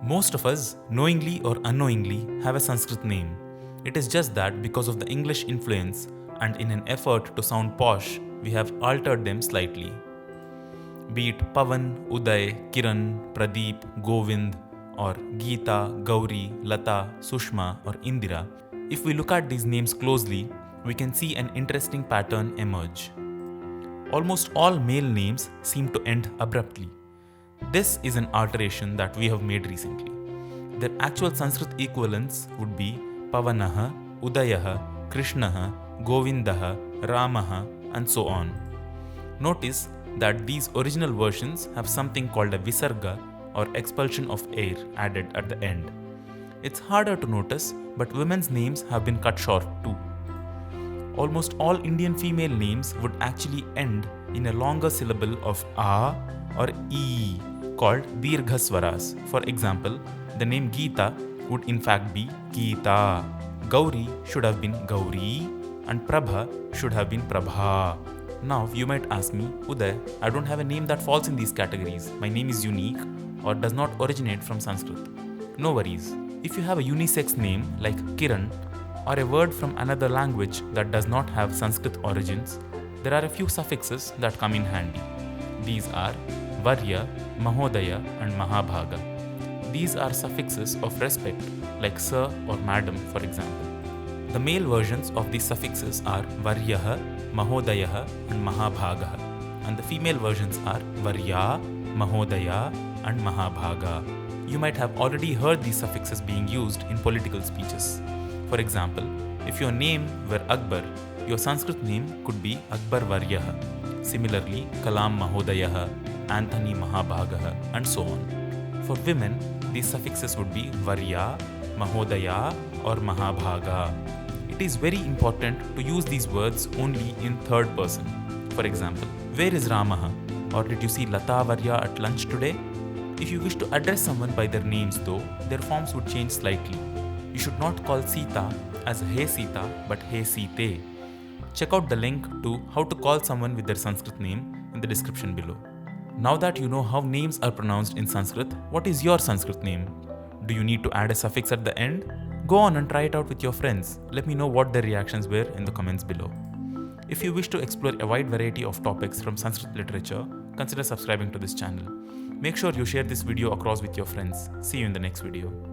Most of us, knowingly or unknowingly, have a Sanskrit name. It is just that because of the English influence and in an effort to sound posh, we have altered them slightly. Be it Pavan, Uday, Kiran, Pradeep, Govind, or Geeta, Gauri, Lata, Sushma, or Indira, if we look at these names closely, we can see an interesting pattern emerge. Almost all male names seem to end abruptly. This is an alteration that we have made recently. Their actual Sanskrit equivalents would be Pavanaha, Udayaha, Krishnaha, Govindaha, Ramaha, and so on. Notice that these original versions have something called a visarga or expulsion of air added at the end. It's harder to notice, but women's names have been cut short too. Almost all Indian female names would actually end in a longer syllable of A or E called Dirgha Swaras. For example, the name Geeta would in fact be Geeta. Gauri should have been Gauri and Prabha should have been Prabha. Now you might ask me, Uday, I don't have a name that falls in these categories. My name is unique or does not originate from Sanskrit. No worries. If you have a unisex name like Kiran or a word from another language that does not have Sanskrit origins, there are a few suffixes that come in handy. These are Varya, Mahodaya, and Mahabhaga. These are suffixes of respect, like sir or madam, for example. The male versions of these suffixes are Varyaha, Mahodayaha, and Mahabhagaha, and the female versions are Varya, Mahodaya, and Mahabhaga. You might have already heard these suffixes being used in political speeches. For example, if your name were Akbar, your Sanskrit name could be Akbar Varyaha. Similarly, Kalam Mahodayaha, Anthony Mahabhagaha, and so on. For women, these suffixes would be Varya, Mahodaya, or Mahabhaga. It is very important to use these words only in third person. For example, where is Ramaha? Or did you see Lata Varya at lunch today? If you wish to address someone by their names though, their forms would change slightly. You should not call Sita as Hey Sita but Hey Site. Check out the link to how to call someone with their Sanskrit name in the description below. Now that you know how names are pronounced in Sanskrit, what is your Sanskrit name? Do you need to add a suffix at the end? Go on and try it out with your friends. Let me know what their reactions were in the comments below. If you wish to explore a wide variety of topics from Sanskrit literature, consider subscribing to this channel. Make sure you share this video across with your friends. See you in the next video.